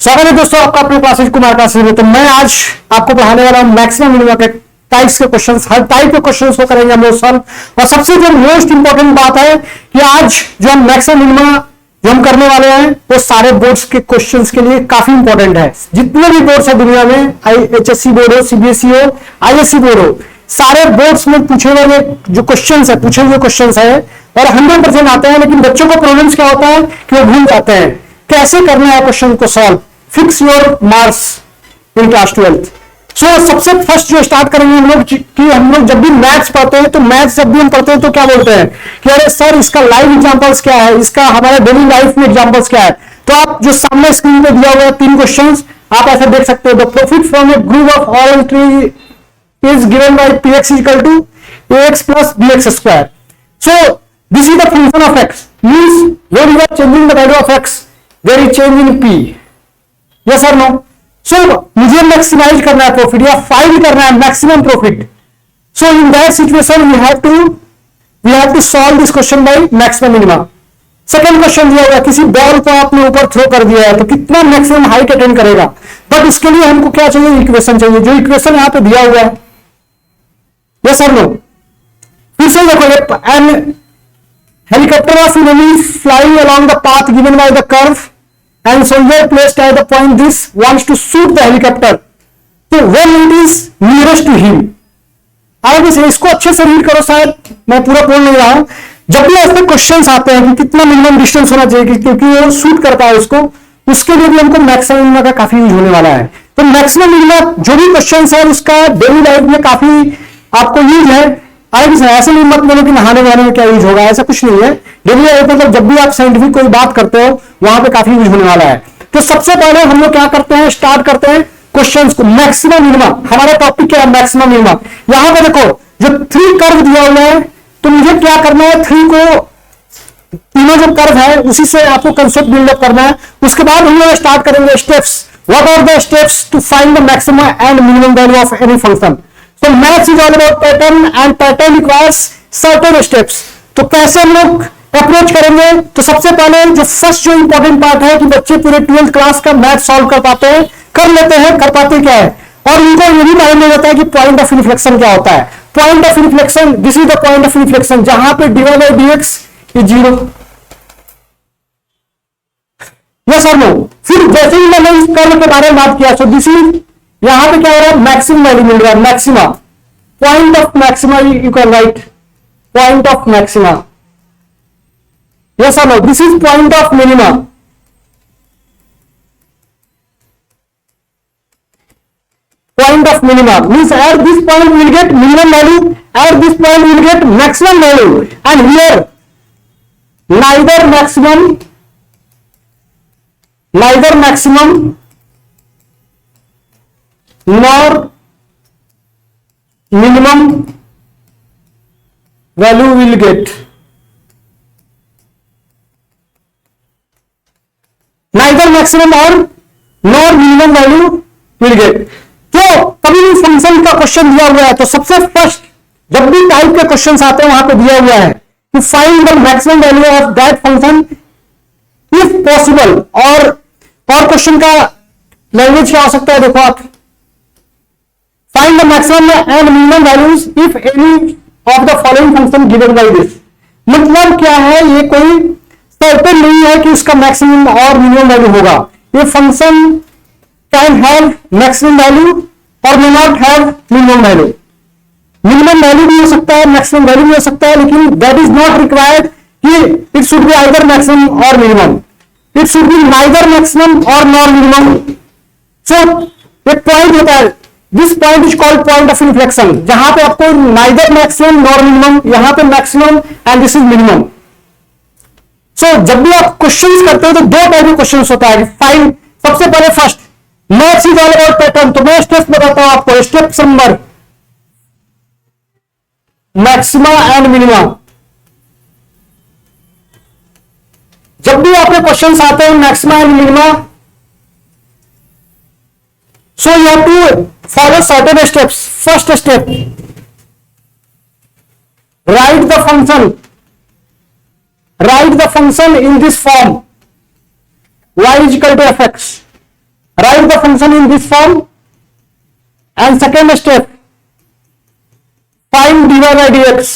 स्वागत है दोस्तों आपका अपने क्लासेज कुमार क्लासेज में। तो मैं आज आपको पढ़ाने वाला हूं मैक्सिमम मिनिमम के टाइप्स के क्वेश्चंस। हर टाइप के क्वेश्चंस को करेंगे हम लोग सॉल्व। और सबसे जो मोस्ट इंपॉर्टेंट बात है कि आज जो हम मैक्सिमम मिनिमम जो हम करने वाले हैं वो सारे बोर्ड्स के क्वेश्चंस के लिए काफी इंपॉर्टेंट है। जितने भी बोर्ड्स है दुनिया में, HSC बोर्ड हो, CBSE हो, ISC बोर्ड हो, सारे बोर्ड्स में पूछे हुए जो क्वेश्चंस है, पूछे हुए क्वेश्चंस है और 100% आते हैं। लेकिन बच्चों को प्रॉब्लम्स क्या होता है कि वो भूल जाते हैं कैसे करना है क्वेश्चन को solve. Fix your marks in class 12th। सो सबसे फर्स्ट जो स्टार्ट करेंगे हम लोग कि हम लोग जब भी मैथ्स पढ़ते हैं तो मैथ्स जब भी हम पढ़ते हैं तो क्या बोलते हैं कि अरे सर इसका लाइव एग्जांपल्स क्या है, इसका हमारे डेली लाइफ में एग्जांपल्स क्या है। तो आप जो सामने स्क्रीन पे दिया हुआ है 3 क्वेश्चंस आप ऐसे देख सकते हो। The profit from a group of orange tree is given by px equal to ax plus bx square. So this is the function of x means when you are changing the value of x there is change in p। Yes और no. So मुझे maximize करना है profit या find करना है maximum profit. So in that situation we have to solve this question by maximum minimum. Second question दिया हुआ किसी बॉल को आपने ऊपर थ्रो कर दिया है तो कितना मैक्सिमम हाइट अटेन करेगा। बट इसके लिए हमको क्या चाहिए, इक्वेशन चाहिए, जो इक्वेशन यहां पे दिया हुआ है। यस और नो। फिर से देखो, an helicopter of enemy flying along the path given by the curve and soldier placed at the point this wants to shoot the helicopter, so when it is nearest to him। अब इसको अच्छे से read करो, शायद मैं पूरा बोल नहीं रहा हूं। जब भी ऐसे क्वेश्चंस आते हैं कि कितना मिनिमम डिस्टेंस होना चाहिए क्योंकि वो शूट करता है उसको, उसके लिए भी हमको मैक्सिमम मिनिमम का काफी यूज होने वाला है। तो मैक्सिमम मिनिमम जो भी क्वेश्चंस है उसका डेली लाइफ में काफी आपको यूज है। ऐसे नहीं मत बोलो कि नहाने वहाने में क्या यूज होगा, ऐसा कुछ नहीं है। डेली लाइफ मतलब जब भी आप साइंटिफिक कोई बात करते हो वहां पे काफी यूज होने वाला है। तो सबसे पहले हम लोग क्या करते हैं, स्टार्ट करते हैं क्वेश्चंस को। मैक्सिमम मिनिमम हमारा टॉपिक क्या है, मैक्सिमम मिनिमम। यहां पे देखो जो 3 कर्व दिया हुआ है तो मुझे क्या करना है, 3 को तीनों जो कर्व है उसी से आपको कंसेप्ट बिल्डअप करना है। उसके बाद हम लोग स्टार्ट करेंगे steps. What are the steps to find the maximum and minimum value of any function. So maths is all about pattern and pattern requires certain steps। तो कैसे हम लोग अप्रोच करेंगे, तो सबसे पहले जो फर्स्ट जो इंपॉर्टेंट पार्ट है कि बच्चे पूरे 12th क्लास का मैथ सॉल्व कर पाते हैं, कर लेते हैं, कर पाते क्या है और उनको ये भी मालूम नहीं होता है कि पॉइंट ऑफ इन्फ्लेक्शन क्या होता है। Point of inflection, this is the point of inflection जहां पे dy by dx is 0। Yes और नो। फिर जैसे ही मैंने इस कर्व के बारे में बात किया, सो दिस इज यहां पे क्या हो रहा है, मैक्सिमम वैल्यू मिल रहा है, maxima. Point of maxima you can write point of maxima. Yes और no. This is point of minima. Point of minima means at this point will get minimum value, at this point will get maximum value and here neither maximum nor minimum value will get। neither maximum और nor minimum value will get। तो कभी भी function का question दिया हुआ है तो सबसे फर्स्ट जब भी टाइप के क्वेश्चन आते हैं वहां पे दिया हुआ है कि find the maximum value of that function if possible. और क्वेश्चन का लैंग्वेज क्या हो सकता है, देखो आप find the maximum and minimum values if any of the following function given by this। मतलब क्या है, ये कोई सर्टेन नहीं है कि इसका मैक्सिमम और मिनिमम वैल्यू होगा। ये function can have maximum value और may not have minimum value. Minimum value भी हो सकता है, मैक्सिमम वैल्यू भी हो सकता है, लेकिन दैट इज नॉट रिक्वायर्ड कि it should be either maximum और minimum. It should be neither maximum और नॉर मिनिमम। सो एक पॉइंट होता है, this point is called point of inflection, जहां पे आपको नाइदर मैक्सिमम नॉर मिनिमम, यहां पे maximum and this is minimum. So जब भी आप क्वेश्चंस करते हो तो 2 टाइप के क्वेश्चंस होता है। फाइंड सबसे पहले first maths is all about pattern, तो मैं स्टेप्स बताता हूं आपको। Step number maxima and minima. जब भी आपके क्वेश्चंस आते हैं maxima and minima, so you have to follow certain steps। first step, write the function in this form y is equal to fx function in this form. And second step, find dy by dx.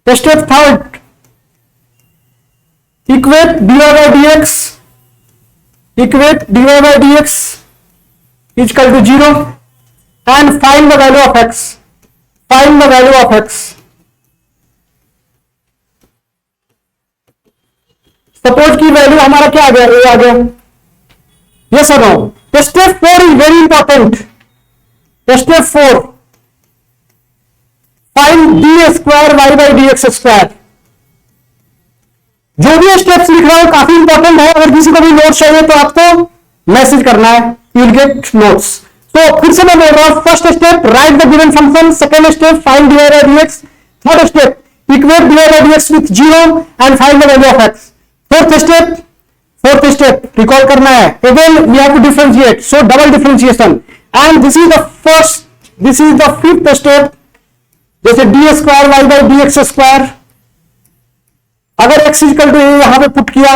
Step third, equate dy by dx, equate dy by dx is equal to 0 and find the value of x. Find the value of x. Suppose की value हमारा क्या आ गया, a आ गया, yes और no. Step 4 is very important. Step 4, find d square y by d x square. जो भी स्टेप्स लिख रहा हूं काफी इंपॉर्टेंट है. अगर किसी को भी नोट्स चाहिए तो आपको मैसेज करना है, यू विल गेट नोट्स. तो फिर से मैं बोल रहा हूं, first step write the given function, second step find d by d x, third step equate d by d x with 0 and find the value of x. Fourth step recall करना है. Again we have to differentiate, so double differentiation. And this is the first, this is the fifth step. जैसे d square y by d x square, अगर x equal to a यहां पे put किया,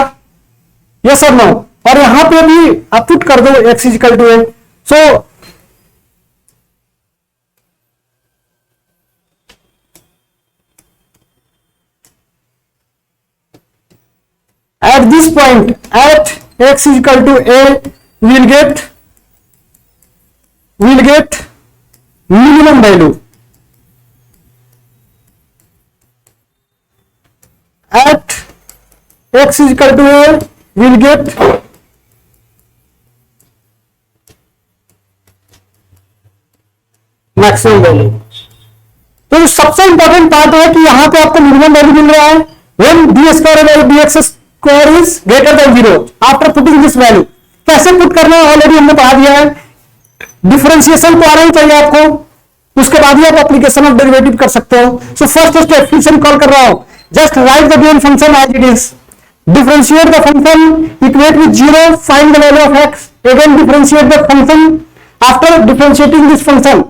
yes और no, और यहां पे भी आप पुट कर दो x equal to a. So at this point, at x is equal to a, we will get minimum value. At x is equal to a, we will get maximum value. तो सबसे important part है कि यहां पे आपको minimum value मिल रहा है when d square by dx square is greater than 0 after putting this value. कैसे पुट करना है ऑलरेडी हमने पढ़ा दिया है. डिफरेंशिएशन तो आना ही चाहिए आपको, उसके बाद ही आप एप्लीकेशन ऑफ डेरिवेटिव कर सकते हो. सो फर्स्ट स्टेप फिर से कॉल कर रहा हूं, just write the given function as it is, differentiate the function, equate with 0, find the value of x. Again differentiate the function. After differentiating this function,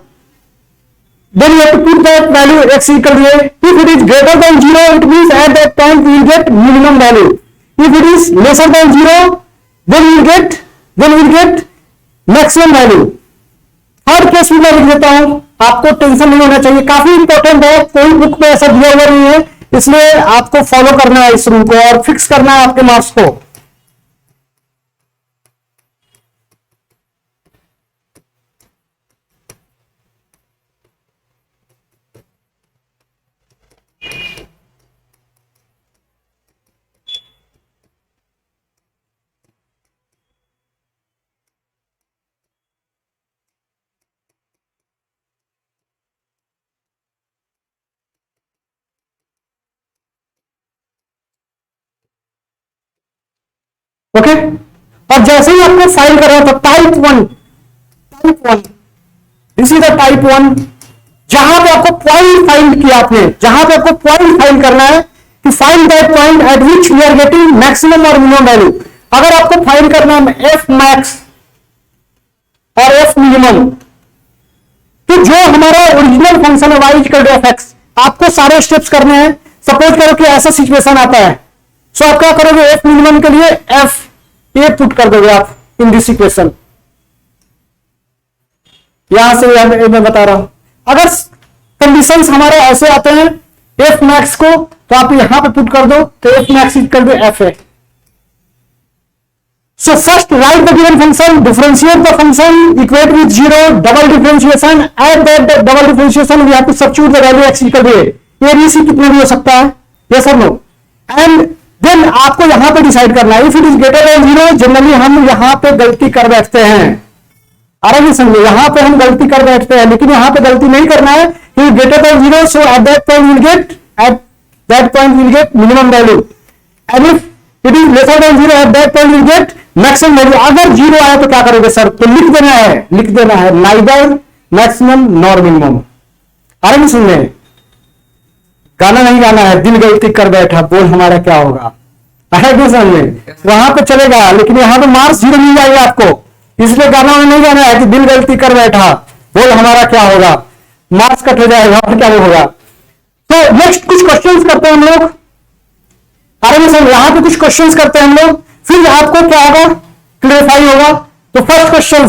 then you have to put that value x equal to a. If it is greater than 0, it means at that point we will get minimum value. If it is lesser than 0, then we will get maximum value. Her case में मैं लिख देता हूं, आपको tension नहीं होना चाहिए. काफी इंपॉर्टेंट है, कोई बुक में ऐसा दिया हुआ नहीं है, इसलिए आपको फॉलो करना है इस रूल को और फिक्स करना है आपके मार्क्स को. ओके और जैसे ही आपको फाइल कर रहा था type one, this is the type 1, जहां पे आपको पॉइंट फाइंड किया आपने, जहां पे आपको पॉइंट फाइंड करना है कि find that point at which we are getting maximum और मिनिमम वैल्यू. अगर आपको फाइंड करना है एफ मैक्स और एफ मिनिमम, तो जो हमारा ओरिजिनल फंक्शन है y equal to f x, आपको सारे स्टेप्स करने हैं. सपोज करो कि ऐसा सिचुएशन आता है, सो आप क्या करोगे, एफ मिनिमम के लिए एफ ए पुट कर दोगे आप इन दिस इक्वेशन. यहां से यहां मैं बता रहा हूं, अगर कंडीशंस हमारे ऐसे आते हैं एफ मैक्स को, तो आप यहां पे पुट कर दो, तो f max equal to f a. So first write the given function, differentiate the function, equate with 0, double differentiation. At that double differentiation we have to substitute the value x equal to a. A b c कितने भी हो सकता है, yes और no. And then आपको यहां पे decide करना है, if it is greater than 0, generally हम यहां पे गलती कर बैठते हैं. आराम से समझो, यहां पे हम गलती कर बैठते हैं, लेकिन यहां पे गलती नहीं करना है. If greater than 0, so at that point will get minimum value. And if it is lesser than 0, at that point will get maximum value. अगर 0 आया तो क्या करोगे सर, तो लिख देना है नाइदर मैक्सिमम नॉर मिनिमम. आराम से समझे, गाना नहीं गाना है, दिल गलती कर बैठा बोल हमारा क्या होगा, वहां पे चलेगा, लेकिन यहां पे मार्क्स 0 मिल जाएगा आपको. इसलिए गाना में नहीं गाना है कि दिल गलती कर बैठा बोल हमारा क्या होगा, मार्क्स कट हो जाएगा और क्या होगा. तो नेक्स्ट कुछ क्वेश्चंस करते हैं हम लोग. अरे सर यहां पे कुछ क्वेश्चंस करते हैं हम लोग, फिर आपको क्या होगा, क्लियरफाई होगा। तो फर्स्ट क्वेश्चन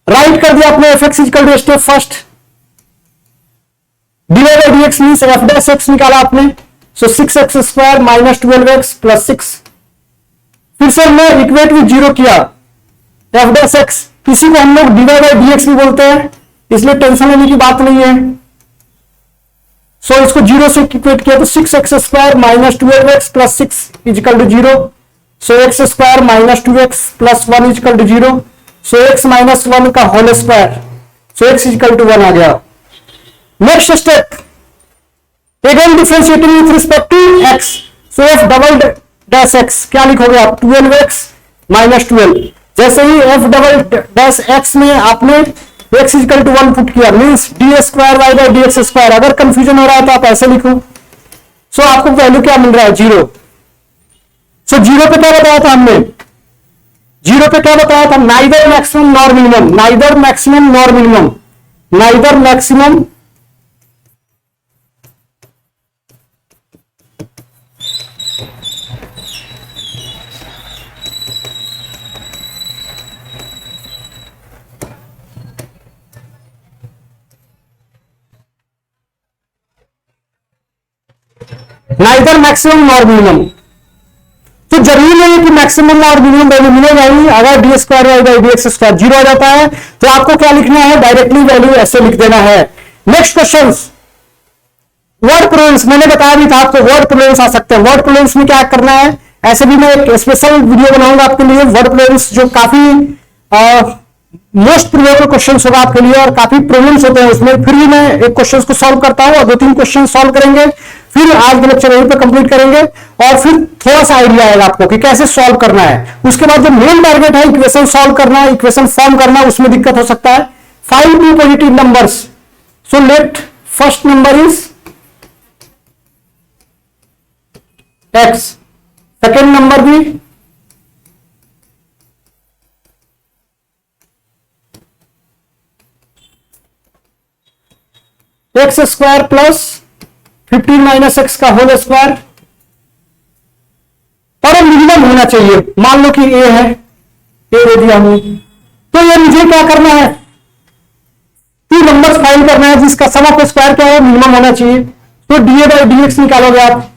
राइट कर दिया आपने, f x equal to step first divide by d x means f dash x निकाला आपने, सो 6x square minus 12x plus 6। फिर से हमने इक्वेट विद जीरो किया एफ डैश एक्स, इसी को हम लोग डिवाइड बाई डीएक्स भी बोलते हैं, इसलिए टेंशन लेने की बात नहीं है। सो इसको जीरो से इक्वेट किया तो 6x square minus 12x plus 6 equal to zero. So x square minus 2x plus 1 equal to zero. So x minus 1 का whole square, so x equal to 1 आ गया। Next step, again differentiating with respect to x, so f double dash x क्या लिखोगे आप, 12x minus 12। जैसे ही f double dash x में आपने x इक्वल टू 1 पुट किया means D square y by d x square. अगर confusion हो रहा है तो आप ऐसे लिखो। सो आपको वैल्यू क्या मिल रहा है, जीरो। सो जीरो पे क्या बताया था हमने, जीरो पे क्या बताया था, neither maximum nor minimum, neither maximum nor minimum, neither maximum neither maximum nor minimum. तो जरूरी नहीं है कि मैक्सिमम और मिनिमम वैल्यू मिलेगा ही। अगर d square y by d x square zero आ जाता है तो आपको क्या लिखना है, डायरेक्टली वैल्यू ऐसे लिख देना है। नेक्स्ट क्वेश्चन, वर्ड प्रोनाउंस, मैंने बताया भी था आपको वर्ड प्रोनाउंस आ सकते हैं। वर्ड प्रोनाउंस में क्या करना है, ऐसे भी मैं एक स्पेशल वीडियो बनाऊंगा आपके लिए वर्ड प्रोनाउंस, जो काफी मोस्ट प्रिवियस क्वेश्चन होगा आपके लिए और काफी प्रॉब्लम्स होते हैं उसमें। फिर भी मैं एक क्वेश्चन को सॉल्व करता हूं और 2-3 क्वेश्चन सॉल्व करेंगे, फिर आज के लेक्चर यहीं पे कंप्लीट करेंगे और फिर थोड़ा सा आइडिया आएगा आपको कि कैसे सॉल्व करना है। उसके बाद जो मेन टारगेट है इक्वेशन सॉल्व करना, इक्वेशन फॉर्म करना, उसमें दिक्कत हो सकता है। 5 two positive numbers, so let first number is x, second number भी x square plus 15 minus x का होल स्क्वायर, और मिनिमम होना चाहिए। मान लो कि ए है, ए दे दिया हमने, तो ये मुझे क्या करना है, 2 नंबर्स फाइंड करना है जिसका सम ऑफ स्क्वायर क्या है, मिनिमम होना चाहिए। तो डी बाई डी एक्स निकालोगे आप,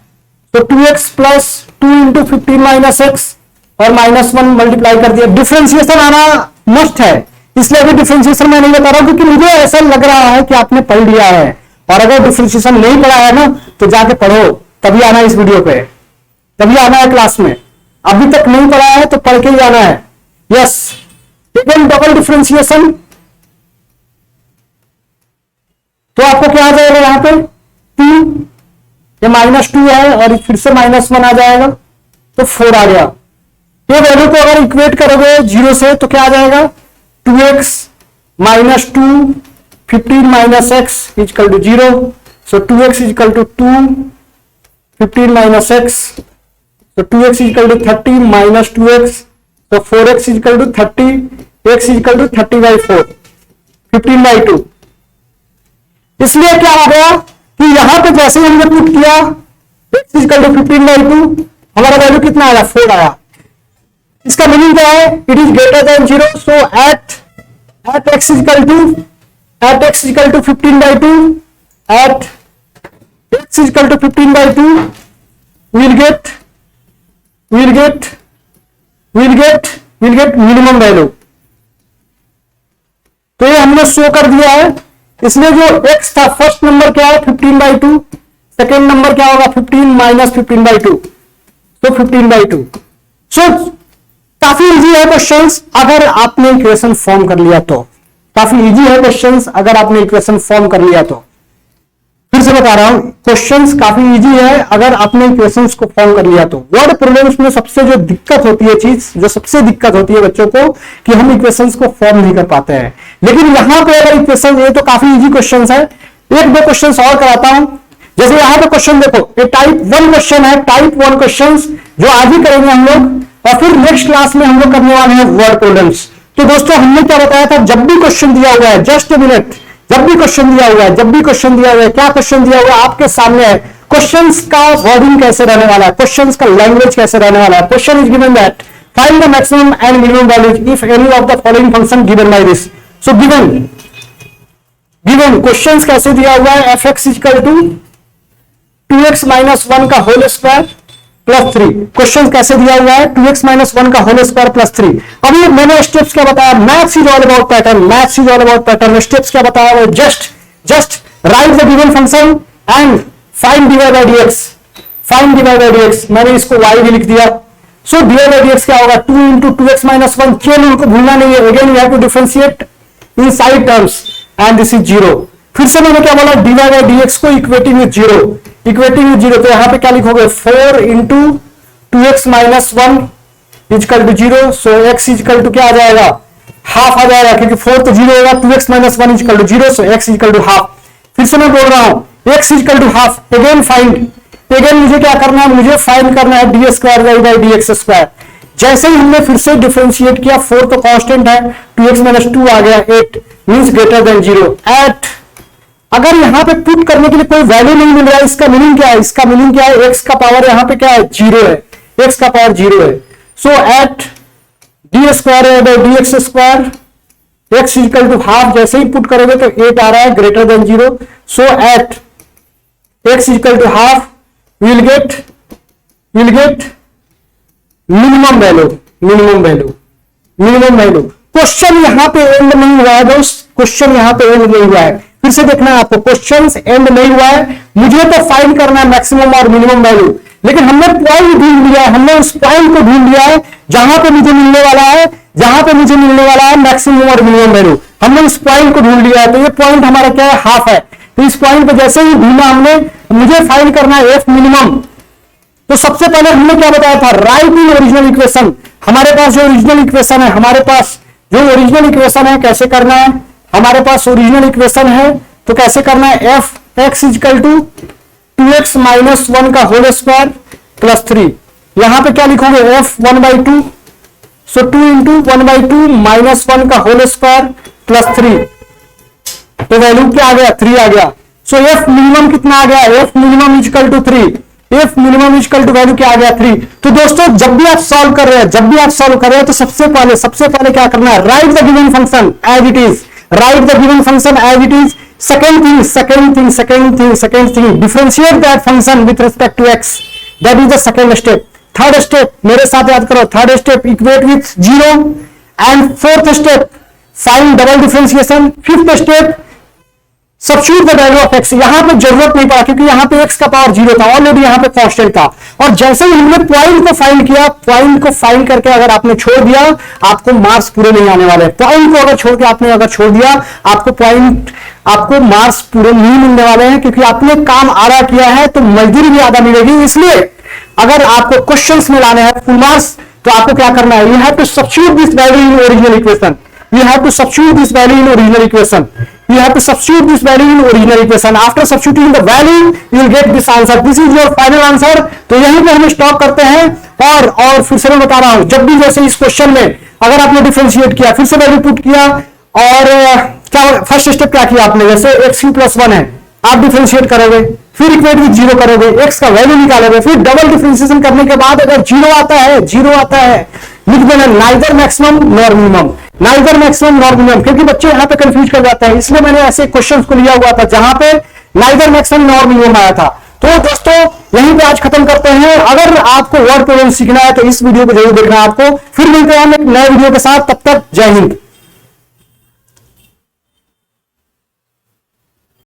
तो 2x plus 2 into 15 minus x और -1 मल्टीप्लाई कर दिया। डिफरेंशिएशन आना मस्ट है, इसलिए अभी डिफरेंशिएशन मैं नहीं बता रहा हूं क्योंकि मुझे ऐसा लग रहा है कि आपने पढ़ लिया है, और अगर डिफरेंशिएशन नहीं पढ़ा है ना तो जाके पढ़ो, तभी आना इस वीडियो पे, तभी आना है क्लास में। अभी तक नहीं पढ़ा है तो पढ़ के ही आना है। यस, इवन डबल डिफरेंशिएशन, तो आपको क्या आ जाएगा यहां पे 2, ये -2 है और फिर से -1 आ जाएगा तो 4 आ गया। ये वैल्यू को अगर इक्वेट करोगे 0 से तो क्या आ जाएगा, 2x minus 2 15 minus x equal to 0। So 2x equal to 2 15 minus x, तो 2x equal to 30 minus 2x, तो 4x equal to 30, x equal to 30/4 15/2। इसलिए क्या हो गया कि यहां पे जैसे हमने पुट किया x इजकल टू 15/2, हमारा वैल्यू कितना आया, 4 आया। इसका मीनिंग क्या है, it is greater than 0। So at x equal to 15/2, at x equal to 15/2 we'll get minimum value. तो ये हमने शो कर दिया है। इसलिए जो x था फर्स्ट नंबर क्या है 15/2, सेकेंड नंबर क्या होगा 15 माइनस 15/2, तो 15/2। सो काफी इजी है क्वेश्चंस अगर आपने इक्वेशन फॉर्म कर लिया तो, काफी इजी है क्वेश्चंस अगर आपने इक्वेशन फॉर्म कर लिया तो। फिर से बता रहा हूं, क्वेश्चंस काफी इजी है अगर आपने इक्वेशंस को फॉर्म कर लिया तो। वर्ड प्रॉब्लम्स में सबसे जो दिक्कत होती है चीज, जो सबसे दिक्कत होती है बच्चों को, कि हम इक्वेशंस को फॉर्म नहीं कर पाते हैं। लेकिन यहां पे अगर इक्वेशन, ये तो काफी इजी क्वेश्चंस है, 1-2 क्वेश्चंस और कराता हूं। जैसे यहां पे क्वेश्चन देखो, ये टाइप 1 क्वेश्चन है, टाइप 1 क्वेश्चंस जो आज ही करेंगे हम लोग, और फिर नेक्स्ट क्लास में हम लोग करने वाले हैं वर्ड प्रॉब्लम्स। तो दोस्तों हमने क्या बताया था, जब भी क्वेश्चन दिया हुआ है, जस्ट ए मिनट, जब भी क्वेश्चन दिया हुआ है, जब भी क्वेश्चन दिया हुआ है, क्या क्वेश्चन दिया हुआ है आपके सामने है, क्वेश्चंस का वर्डिंग कैसे रहने वाला है, क्वेश्चंस का लैंग्वेज कैसे रहने वाला है। Question is given that find the maximum and minimum values if any of the following function given by this. So given questions कैसे दिया हुआ है, f x equal to 2x minus 1 का होल स्क्वायर प्लस 3। क्वेश्चन कैसे दिया हुआ है, 2x minus 1 का होल स्क्वायर प्लस 3। अभी मैंने स्टेप्स क्या बताया, maths is all about pattern, maths is all about pattern. Steps क्या बताया हुआ, just write the given function and find dy bye dx, find dy bye dx। मैंने इसको y भी लिख दिया। सो dy बाय dx क्या होगा, 2 इंटू 2x माइनस 1। केवल उनको भूलना नहीं है, again you have to differentiate inside terms and this is 0। फिर से मैंने क्या बोला, dy बाय dx को इक्वेटिंग विद 0, इक्वेटिंग विद 0। तो यहां पे क्या लिखोगे, 4 into 2x minus 1 equal to 0। So x equal to क्या आ जाएगा, हाफ आ जाएगा, क्योंकि 4 तो 0 होगा, 2x minus 1 equal to 0। So x equal to half. फिर से मैं बोल रहा हूं x equal to half. Again find, again मुझे क्या करना है, मुझे फाइंड करना है d square y by d x square. जैसे ही हमने फिर से डिफरेंशिएट किया, 4 तो कांस्टेंट है, 2x माइनस 2 आ गया, 8 मींस ग्रेटर देन 0 एट। अगर यहां पे पुट करने के लिए कोई वैल्यू नहीं मिल रहा है, इसका मीनिंग क्या है, इसका मीनिंग क्या है, x का पावर यहां पे क्या है, 0 है, x का पावर 0 है। So at d square by d x square x equal to half, जैसे ही पुट करोगे तो 8 आ रहा है, greater than 0। So at x equal to half will get minimum value, minimum value, minimum value. Question यहां पे एंड नहीं हुआ है दोस्त, क्वेश्चन यहां पे एंड नहीं हुआ है। फिर से देखना है आपको, क्वेश्चन एंड नहीं हुआ है, मुझे तो फाइंड करना है मैक्सिमम और मिनिमम वैल्यू। लेकिन हमने पॉइंट ढूंढ लिया है, हमने उस पॉइंट को ढूंढ लिया है जहां पे मुझे मिलने वाला है, जहां पे मुझे मिलने वाला है मैक्सिमम और मिनिमम वैल्यू। हमने इस पॉइंट को ढूंढ लिया है, तो ये पॉइंट हमारा क्या है, हाफ है। तो इस पॉइंट पे जैसे ही ढूंढा हमने, मुझे फाइंड करना है एफ मिनिमम। तो सबसे पहले हमने क्या बताया था, राइट इन ओरिजिनल इक्वेशन। हमारे पास जो ओरिजिनल इक्वेशन है, हमारे पास जो ओरिजिनल इक्वेशन है, कैसे करना है, हमारे पास ओरिजिनल इक्वेशन है तो कैसे करना है, f x equal to 2x minus 1 का होल स्क्वायर प्लस 3। यहां पे क्या लिखोगे, एफ 1/2। सो 2 इंटू 1/2 माइनस 1 का होल स्क्वायर प्लस 3। तो वैल्यू क्या आ गया, 3 आ गया। सो एफ मिनिमम कितना आ गया, f minimum equal to 3। F minimum equal to value क्या आ गया, 3। तो दोस्तों जब भी आप सॉल्व कर रहे हैं, तो सबसे पहले क्या करना है, write the given function as it is, write the given function as it is. Second thing, differentiate that function with respect to x, that is the second step. Third step मेरे साथ याद करो, third step equate with 0 and fourth step find double differentiation. Fifth step substitute the value of x. यहां पे जरूरत नहीं पड़ा क्योंकि यहां पे एक्स का पावर 0 था, ऑलरेडी यहां पे कांस्टेंट था। और जैसे ही हमने पॉइंट को फाइंड किया, पॉइंट को फाइंड करके अगर आपने छोड़ दिया, आपको मार्क्स पूरे नहीं आने वाले। पॉइंट को अगर छोड़ के आपने छोड़ दिया, आपको मार्क्स पूरे नहीं मिलने वाले हैं, क्योंकि आपने काम आधा किया है तो मजदूरी भी आधा मिलेगी। इसलिए अगर आपको क्वेश्चंस में लाने हैं फुल मार्क्स, तो आपको क्या करना है, you have to substitute this value in original equation, you have to substitute this value in original equation, you have to substitute this value in original equation. After substituting the value you will get this answer, this is your final answer। तो यहीं पे हम stop करते हैं। और फिर से मैं बता रहा हूं, जब भी जैसे इस क्वेश्चन में अगर आपने डिफरेंशिएट किया, फिर से वैल्यू पुट किया, और क्या फर्स्ट स्टेप क्या किया आपने, जैसे एक्स क्यू प्लस 1 है, आप डिफरेंशिएट करोगे, फिर इक्वेट विद 0 करोगे, एक्स का वैल्यू निकालोगे, फिर डबल डिफरेंशिएशन करने के बाद अगर 0 आता है लिख देना neither maximum nor minimum, neither maximum nor minimum, क्योंकि बच्चे यहां पे कंफ्यूज कर जाते हैं। इसलिए मैंने ऐसे क्वेश्चंस को लिया हुआ था जहां पे नाइदर मैक्सिमम नॉर मिनिमम आया था। तो दोस्तों यहीं पे आज खत्म करते हैं। अगर आपको वर्ड प्रॉब्लम सीखना है तो इस वीडियो को जरूर देखना। आपको फिर मिलते हैं एक नए वीडियो के साथ, तब तक जय हिंद।